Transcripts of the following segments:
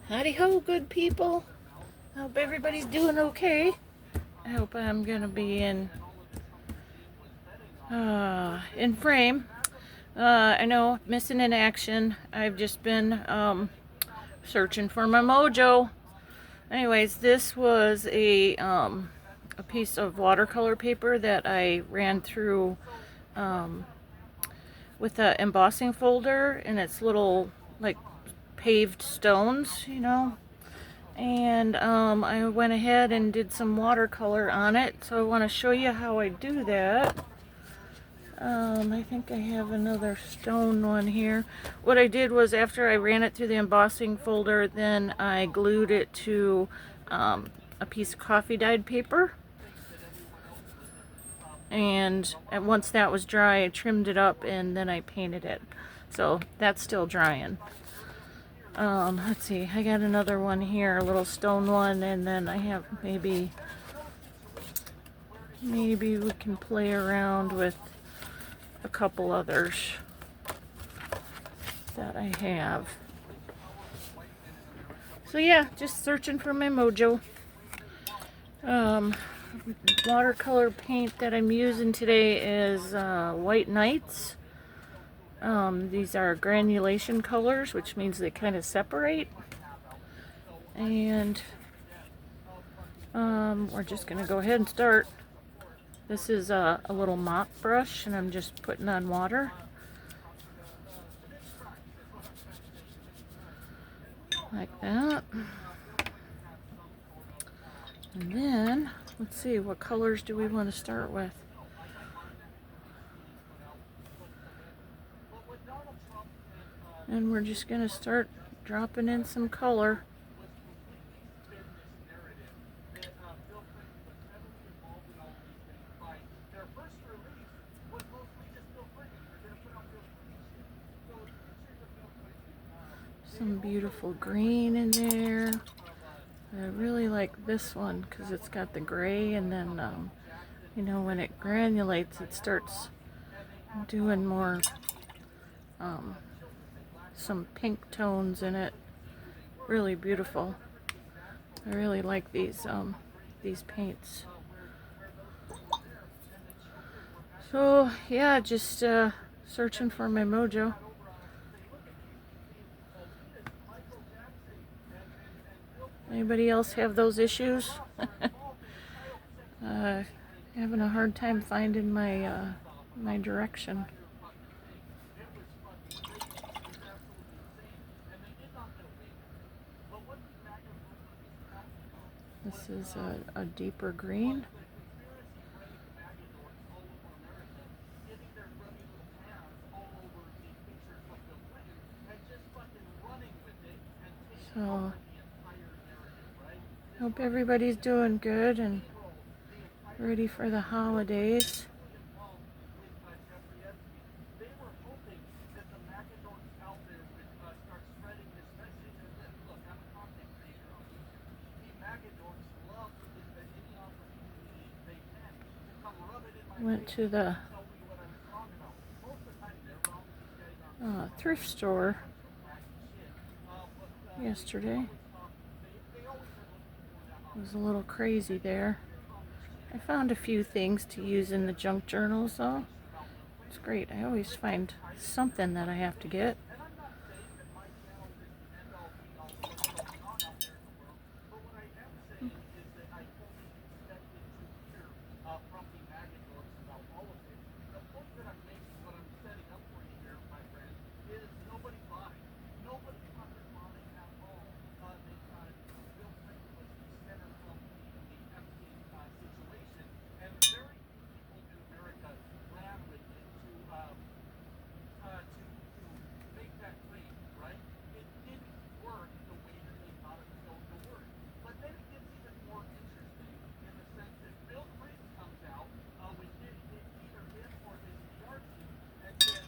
Howdy ho, good people. I hope everybody's doing okay. I hope I'm gonna be in frame. I know, missing in action. I've just been searching for my mojo. Anyways, this was a piece of watercolor paper that I ran through with an embossing folder, and it's little like paved stones, and I went ahead and did some watercolor on it, so I want to show you how I do that. I think I have another stone one here. What I did was, after I ran it through the embossing folder, then I glued it to a piece of coffee dyed paper, and once that was dry, I trimmed it up and then I painted it. So that's still drying. Let's see, I got another one here, a little stone one, and then I have maybe we can play around with a couple others that I have. So yeah, just searching for my mojo. Watercolor paint that I'm using today is White Nights. These are granulation colors, which means they kind of separate. And we're just going to go ahead and start. This is a little mop brush, and I'm just putting on water. Like that. And then, let's see, what colors do we want to start with? And we're just going to start dropping in some color. Some beautiful green in there. I really like this one because it's got the gray, and then when it granulates, it starts doing more some pink tones in it. Really beautiful. I really like these paints. So yeah, just searching for my mojo. Anybody else have those issues? Having a hard time finding my my direction. This is a deeper green. So, hope everybody's doing good and ready for the holidays. Went to the thrift store yesterday. It was a little crazy there. I found a few things to use in the junk journals, though. It's great. I always find something that I have to get.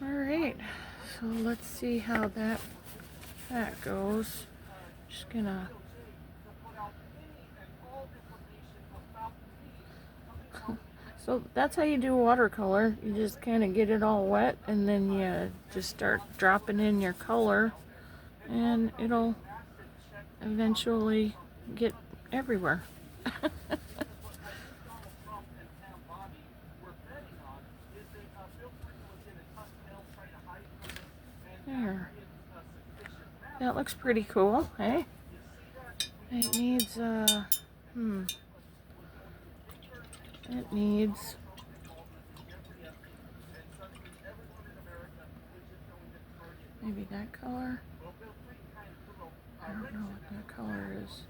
Alright, so let's see how that goes. Just gonna so that's how you do watercolor. You just kind of get it all wet, and then you just start dropping in your color, and it'll eventually get everywhere. There. That looks pretty cool, eh? It needs, it needs maybe that color. I don't know what that color is.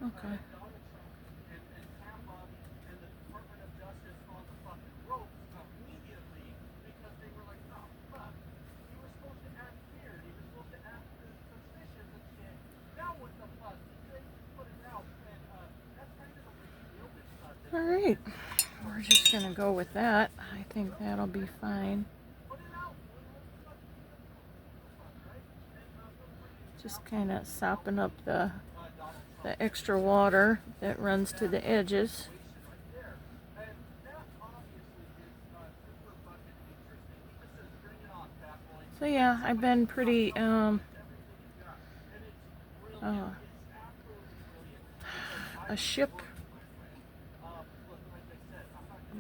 Okay. All right, we're just gonna go with that. I think that'll be fine. Just kind of sopping up the extra water that runs to the edges. So yeah, I've been pretty a ship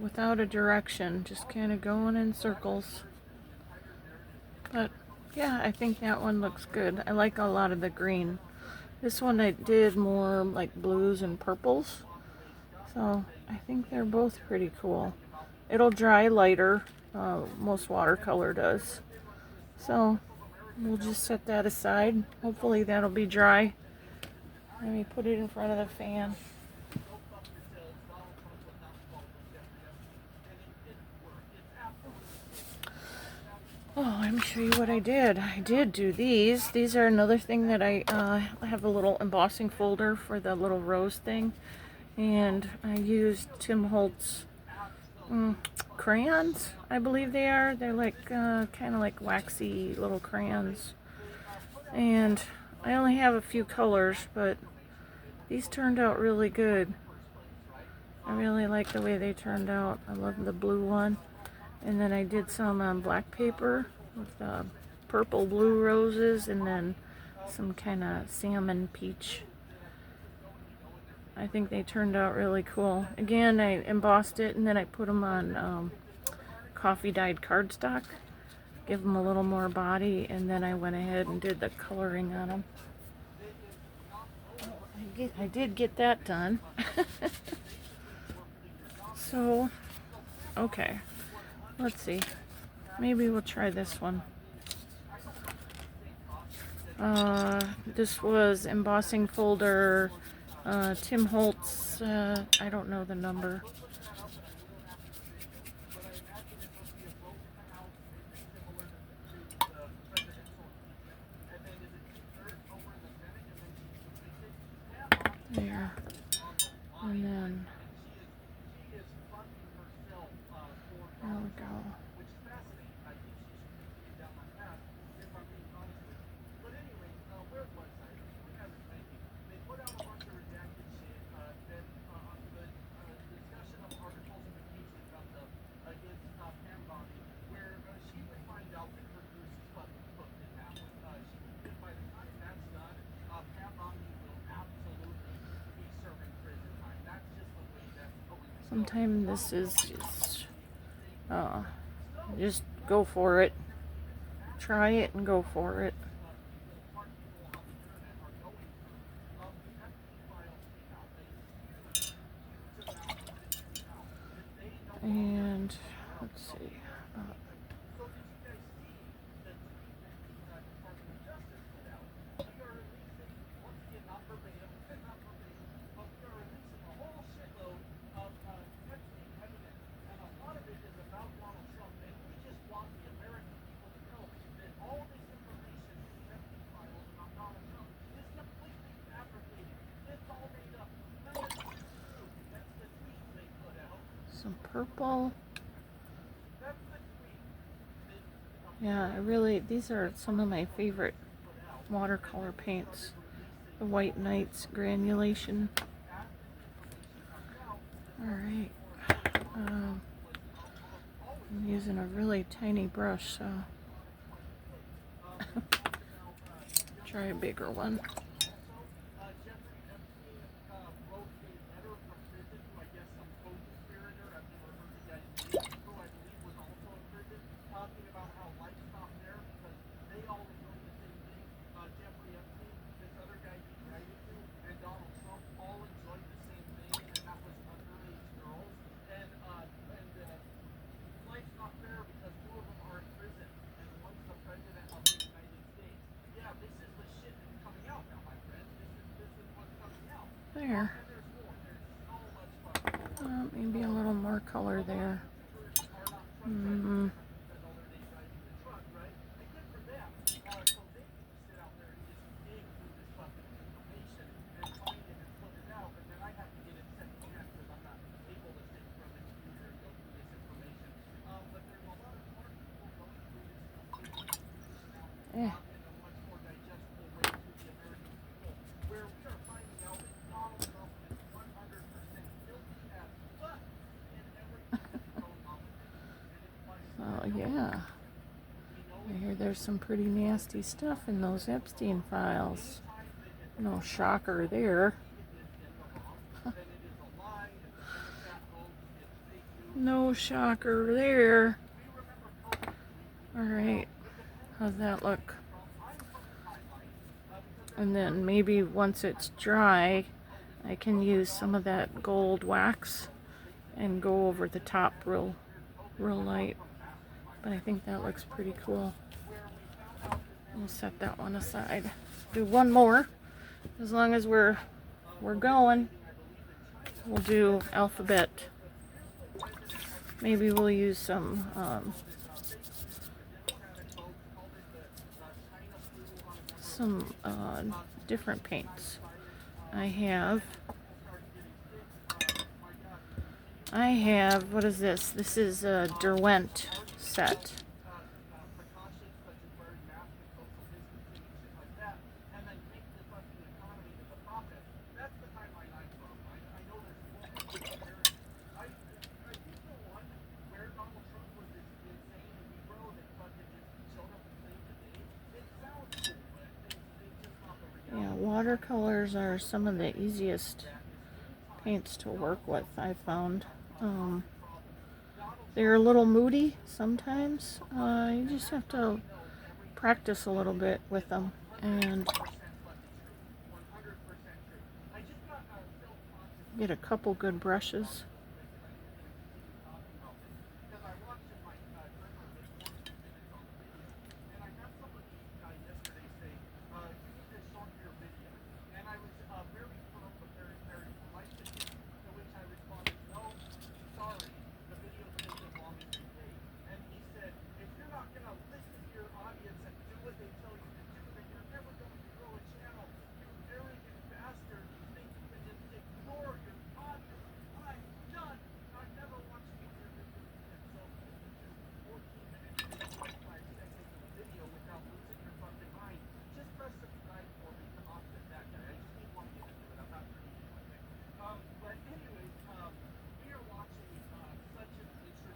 without a direction, just kind of going in circles. But yeah, I think that one looks good. I like a lot of the green. This one I did more like blues and purples. So I think they're both pretty cool. It'll dry lighter, most watercolor does. So we'll just set that aside. Hopefully that'll be dry. Let me put it in front of the fan. Oh, let me show you what I did. I did do these. These are another thing that I have a little embossing folder for the little rose thing. And I used Tim Holtz crayons, I believe they are. They're like kind of like waxy little crayons. And I only have a few colors, but these turned out really good. I really like the way they turned out. I love the blue one. And then I did some on black paper with purple blue roses and then some kind of salmon peach. I think they turned out really cool. Again, I embossed it and then I put them on coffee dyed cardstock. Give them a little more body, and then I went ahead and did the coloring on them. I did get that done. So, okay. Let's see. Maybe we'll try this one. This was embossing folder, Tim Holtz, I don't know the number. There. And then, there we go. Sometimes this is just go for it. Try it and go for it. And let's see. Some purple. Yeah, these are some of my favorite watercolor paints. The White Nights granulation. Alright. I'm using a really tiny brush, so try a bigger one. There. Maybe a little more color there. Eh. So yeah, I hear there's some pretty nasty stuff in those Epstein files. No shocker there. No shocker there. Alright, how's that look? And then maybe once it's dry, I can use some of that gold wax and go over the top real light. But I think that looks pretty cool. We'll set that one aside. Do one more. As long as we're going, we'll do alphabet. Maybe we'll use some different paints. I have, what is this? This is a Derwent set. Yeah, watercolors are some of the easiest paints to work with, I found. They're a little moody sometimes. You just have to practice a little bit with them and get a couple good brushes.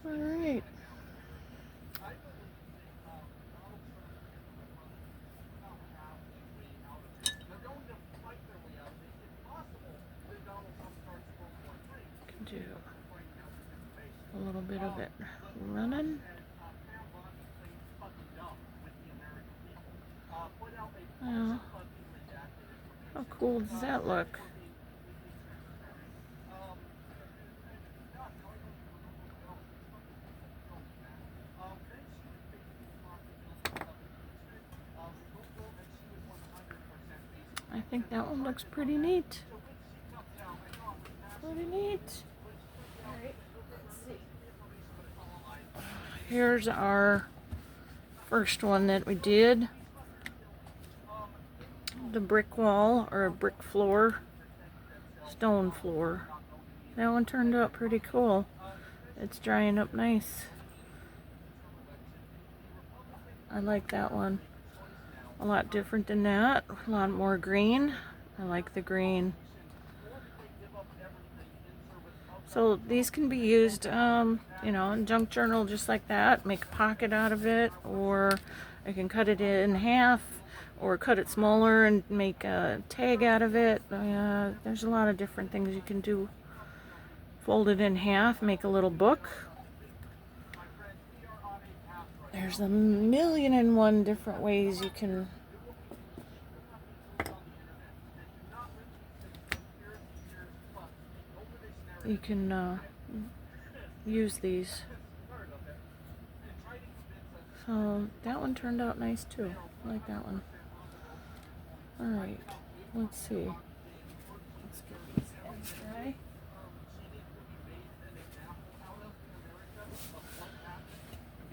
All right. Can do a little bit of it running. Oh, how cool does that look? I think that one looks pretty neat. Pretty neat. Alright, let's see. Here's our first one that we did. The brick wall, or a brick floor, stone floor. That one turned out pretty cool. It's drying up nice. I like that one. A lot different than that. A lot more green. I like the green. So these can be used you know, a junk journal just like that, make a pocket out of it, or I can cut it in half or cut it smaller and make a tag out of it. There's a lot of different things you can do. Fold it in half, make a little book. There's a million and one different ways you can use these. So that one turned out nice too. I like that one. Alright, let's see. Let's get these ends dry.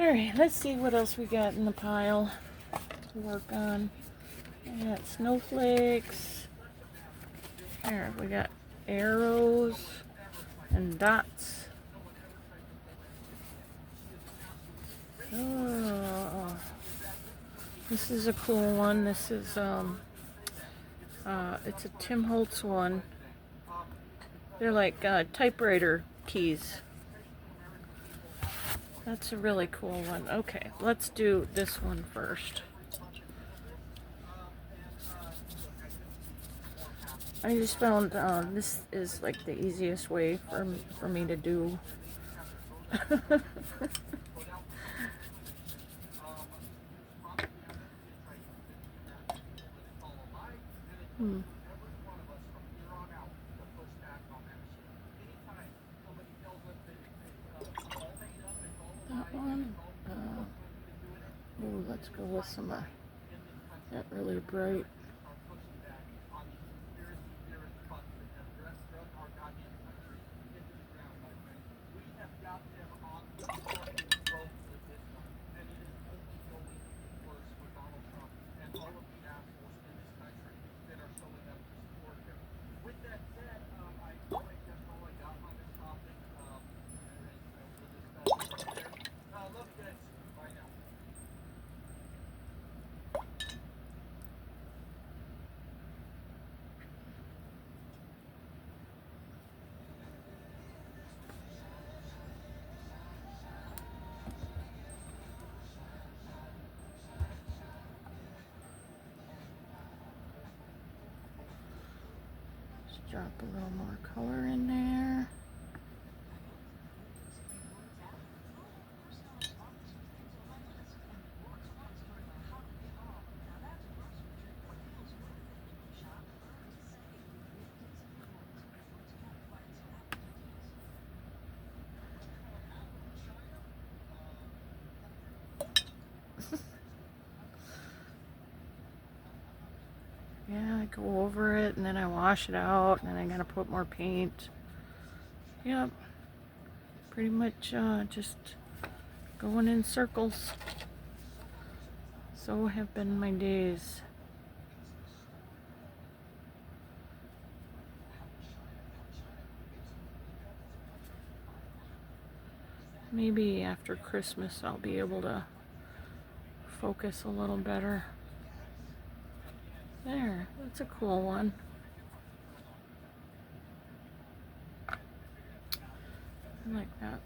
Alright, let's see what else we got in the pile to work on. We got snowflakes. Here, we got arrows and dots. Oh, this is a cool one. This is it's a Tim Holtz one. They're like typewriter keys. That's a really cool one. Okay, let's do this one first. I just found this is like the easiest way for me to do. That one. Ooh, let's go with some that really bright. Drop a little more color in there. Yeah, I go over it and then I wash it out and then I gotta put more paint. Yep, pretty much just going in circles. So have been my days. Maybe after Christmas I'll be able to focus a little better. There, that's a cool one. I like that.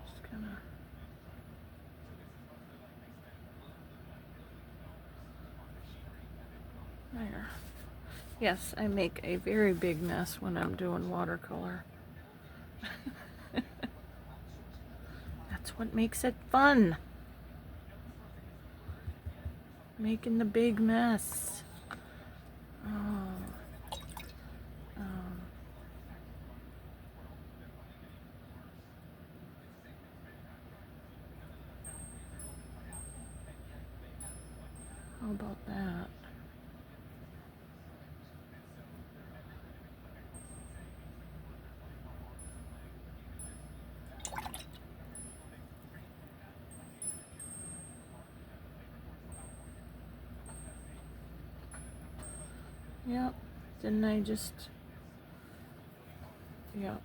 Just gonna there. Yes, I make a very big mess when I'm doing watercolor. That's what makes it fun. Making the big mess. How about that? Yep. Didn't I just... Yep.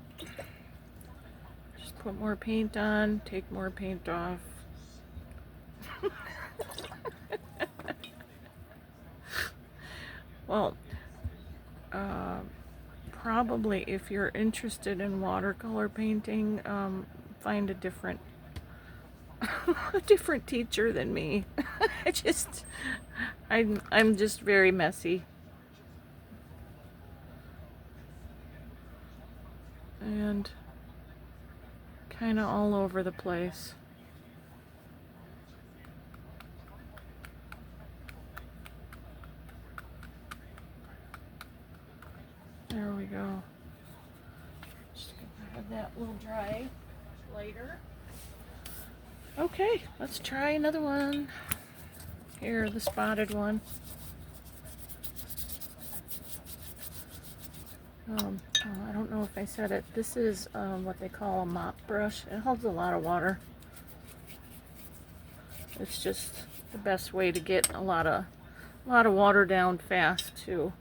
Just put more paint on, take more paint off. Well, probably, if you're interested in watercolor painting, find a different a different teacher than me. I'm just very messy. And kind of all over the place. There we go. Just gonna have that little dry later. Okay, let's try another one. Here, the spotted one. Oh, I don't know if I said it. This is what they call a mop brush. It holds a lot of water. It's just the best way to get a lot of water down fast too.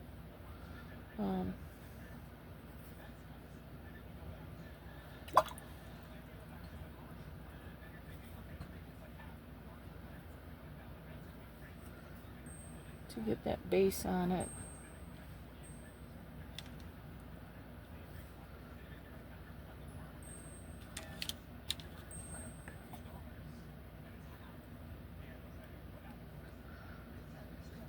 To get that base on it.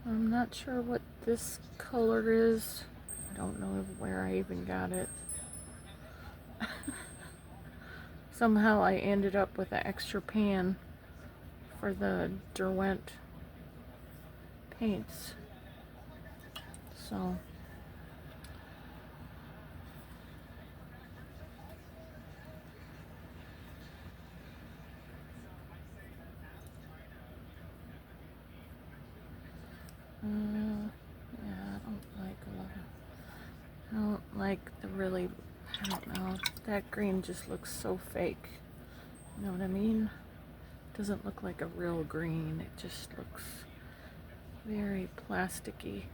I'm not sure what this color is. I don't know where I even got it. Somehow I ended up with an extra pan for the Derwent paints. So yeah, I don't like the really, I don't know, that green just looks so fake. You know what I mean? It doesn't look like a real green. It just looks very plasticky.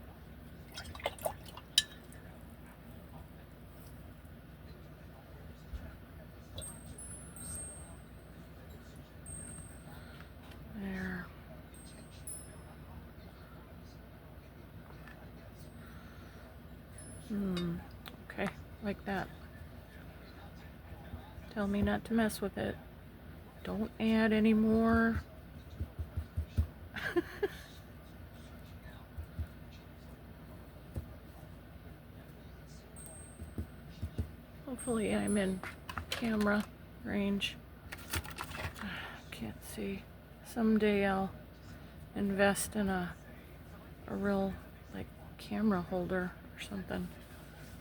There. Okay, like that. Tell me not to mess with it. Don't add any more. Hopefully I'm in camera range. Can't see. Someday I'll invest in a real like camera holder or something.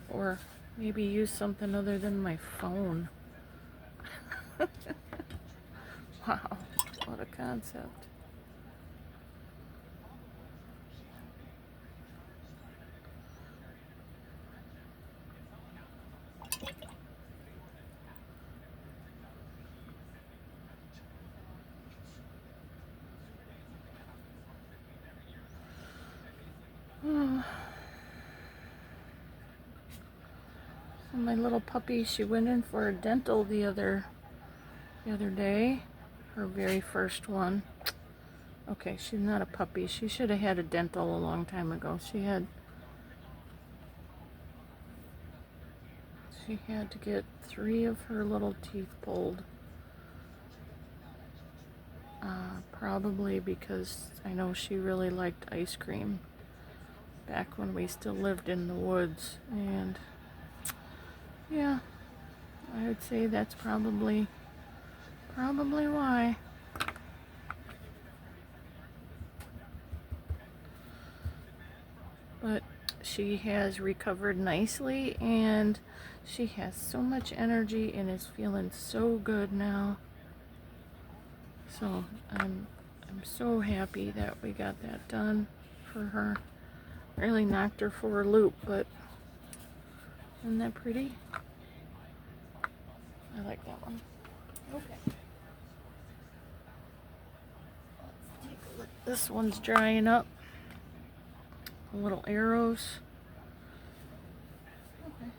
Or maybe use something other than my phone. Wow, what a concept. Oh. So my little puppy, she went in for a dental the other day, her very first one. Okay, she's not a puppy. She should have had a dental a long time ago. She had to get 3 of her little teeth pulled. Probably because I know she really liked ice cream back when we still lived in the woods, and yeah, I would say that's probably why. But she has recovered nicely, and she has so much energy and is feeling so good now. So I'm so happy that we got that done for her. Really knocked her for a loop, but isn't that pretty? I like that one. Okay. Let's take a look. This one's drying up. Little arrows. Okay.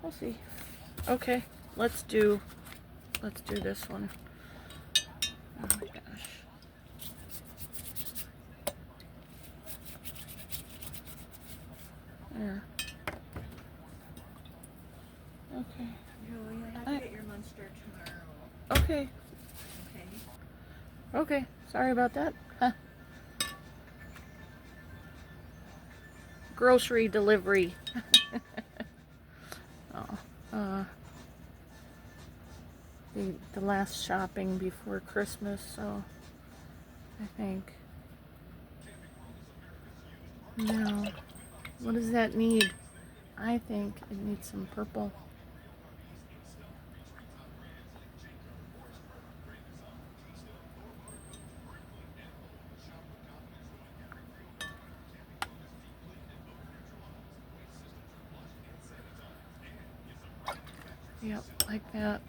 We'll see. Okay, let's do this one. Oh my gosh. There. Okay. You'll have to get your lunch there tomorrow. Okay. Okay. Okay. Sorry about that. Huh. Grocery delivery. Oh. The last shopping before Christmas, so I think. No. What does that need? I think it needs some purple. Yep, like that.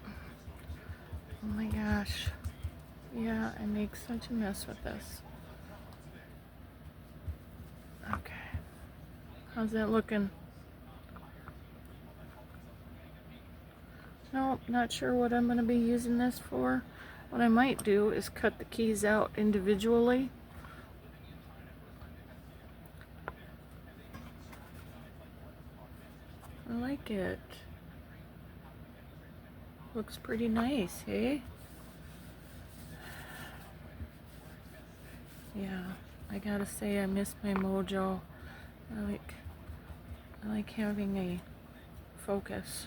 Oh my gosh. Yeah, I make such a mess with this. Okay. How's that looking? No, not sure what I'm going to be using this for. What I might do is cut the keys out individually. I like it. Looks pretty nice, hey? Yeah, I gotta say I miss my mojo. I like having a focus.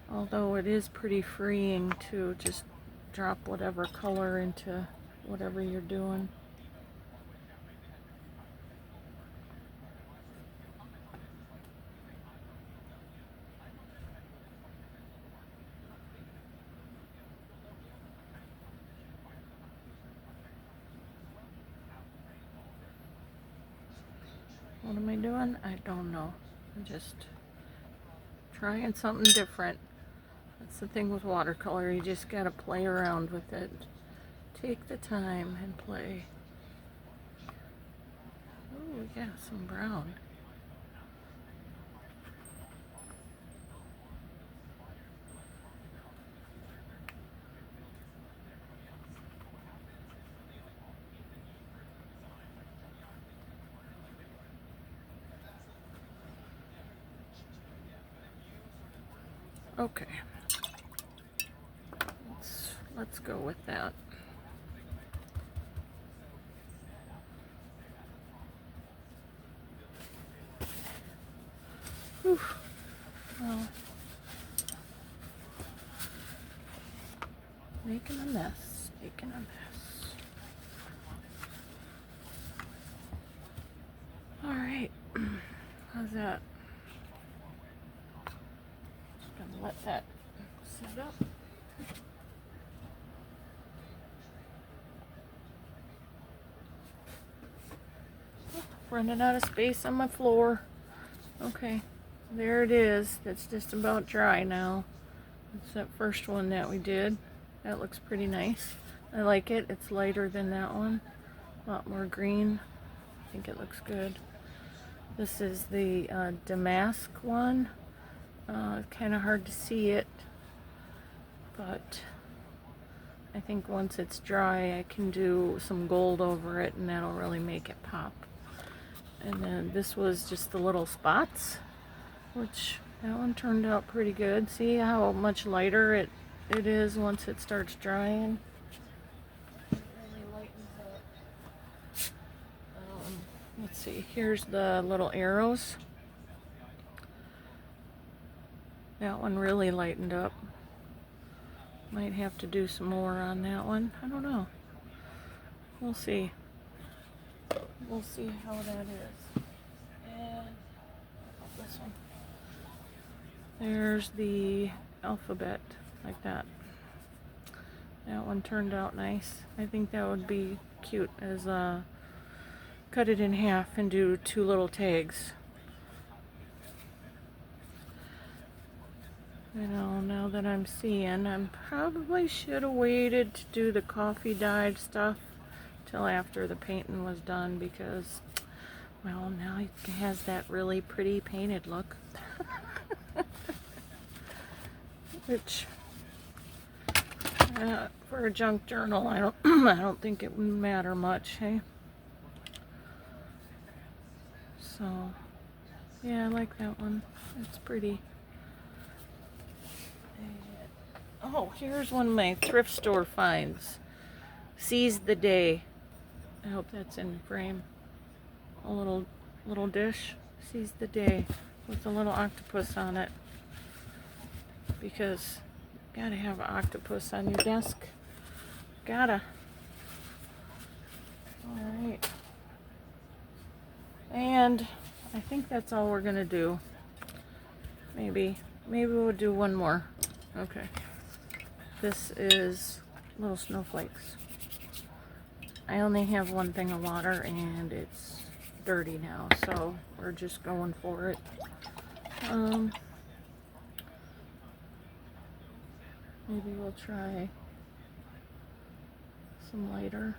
Although it is pretty freeing to just drop whatever color into whatever you're doing. What am I doing? I don't know. I'm just trying something different. That's the thing with watercolor. You just gotta play around with it. Take the time and play. Oh, yeah, some brown. Okay. Let's go with that. Whew. Well, making a mess. Making a mess. All right. How's that? Just gonna let that set up. Running out of space on my floor. Okay, there it is. That's just about dry now. It's that first one that we did. That looks pretty nice. I like it. It's lighter than that one. A lot more green. I think it looks good. This is the damask one. Kind of hard to see it, but I think once it's dry I can do some gold over it and that'll really make it pop. And then this was just the little spots, which that one turned out pretty good. See how much lighter it is once it starts drying? It really lightens up. Let's see, here's the little arrows. That one really lightened up. Might have to do some more on that one. I don't know. We'll see. We'll see how that is. And this one. There's the alphabet, like that. That one turned out nice. I think that would be cute as cut it in half and do two little tags. You know, now that I'm seeing, I probably should have waited to do the coffee dyed stuff till after the painting was done because, well, now it has that really pretty painted look. Which, for a junk journal, I don't think it would matter much, hey? So, yeah, I like that one. It's pretty. Oh, here's one of my thrift store finds. Seize the Day. I hope that's in frame. A little dish. Seize the Day with a little octopus on it. Because you gotta have an octopus on your desk. Gotta. Alright. And I think that's all we're gonna do. Maybe we'll do one more. Okay. This is little snowflakes. I only have one thing of water and it's dirty now, so we're just going for it. Maybe we'll try some lighter.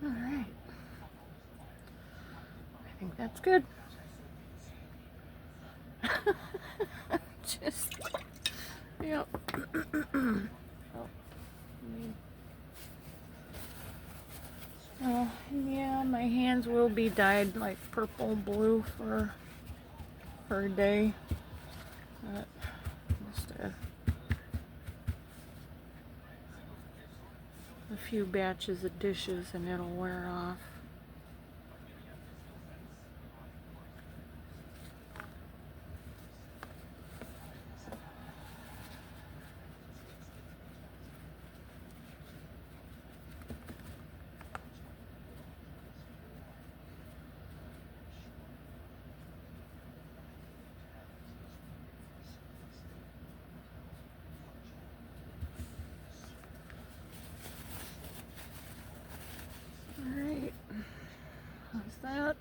Alright. I think that's good. Just, yep. Oh, yeah, my hands will be dyed like purple blue for a day. Just a few batches of dishes and it'll wear off. Alright, how's that?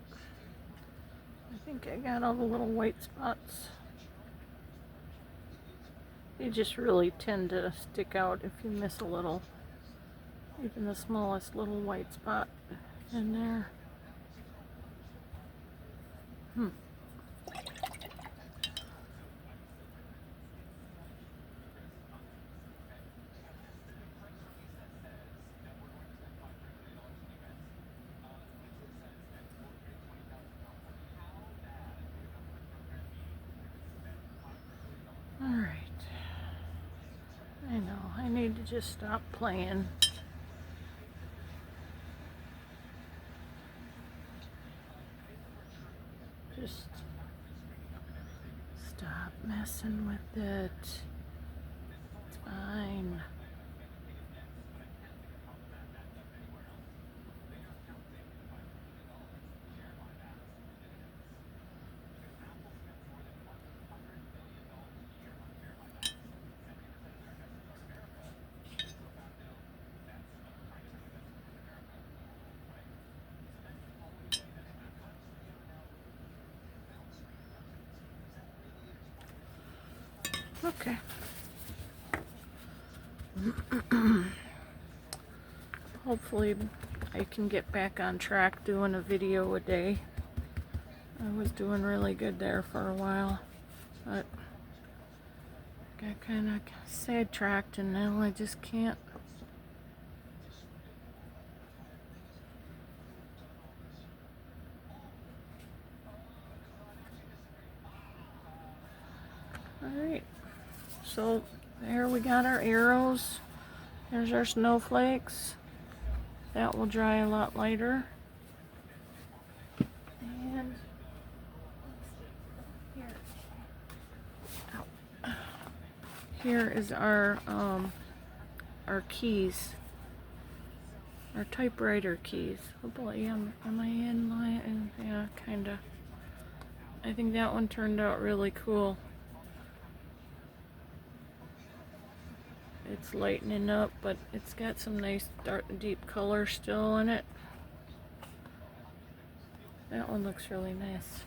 I think I got all the little white spots. They just really tend to stick out if you miss a little, even the smallest little white spot in there. Alright. I know, I need to just stop playing. Just stop messing with it. It's fine. Okay. Hopefully I can get back on track doing a video a day. I was doing really good there for a while, but got kind of sidetracked and now I just can't. Alright, so there we got our arrows There's our snowflakes. That will dry a lot lighter. And here is our keys. Our typewriter keys. Oh boy, am I in line? Yeah, kinda. I think that one turned out really cool. It's lightening up, but it's got some nice dark, deep color still in it. That one looks really nice.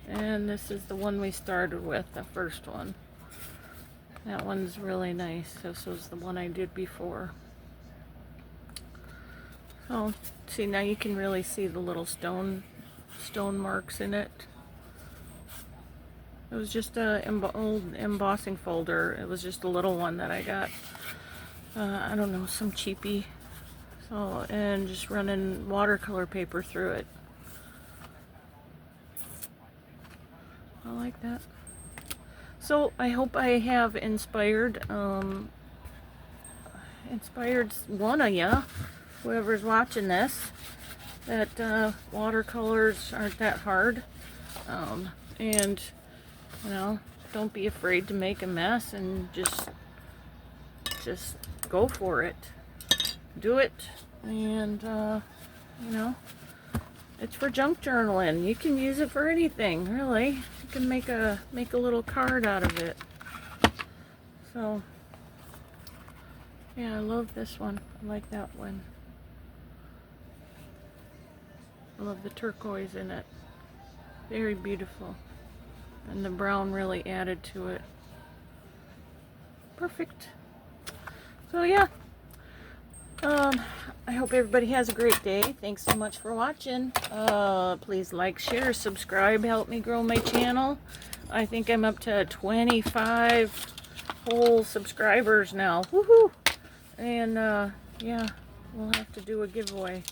And this is the one we started with, the first one. That one's really nice. This was the one I did before. So, see, now you can really see the little stone marks in it. It was just a old embossing folder. It was just a little one that I got. I don't know, some cheapie. So, and just running watercolor paper through it. I like that. So I hope I have inspired one of you, whoever's watching this, that watercolors aren't that hard, and you know, don't be afraid to make a mess and just go for it. Do it, and you know, it's for junk journaling. You can use it for anything, really. You can make a little card out of it. So yeah, I love this one. I like that one. I love the turquoise in it. Very beautiful. And the brown really added to it. Perfect. So yeah. I hope everybody has a great day. Thanks so much for watching. Please like, share, subscribe, help me grow my channel. I think I'm up to 25 whole subscribers now. Woohoo! And yeah, we'll have to do a giveaway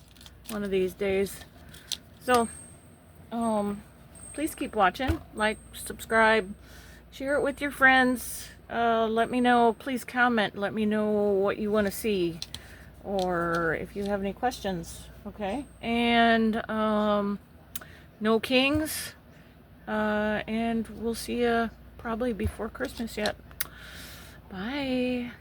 one of these days. So, please keep watching. Like, subscribe, share it with your friends. Let me know. Please comment. Let me know what you want to see, or if you have any questions. Okay. And no kings. And we'll see you probably before Christmas yet. Bye.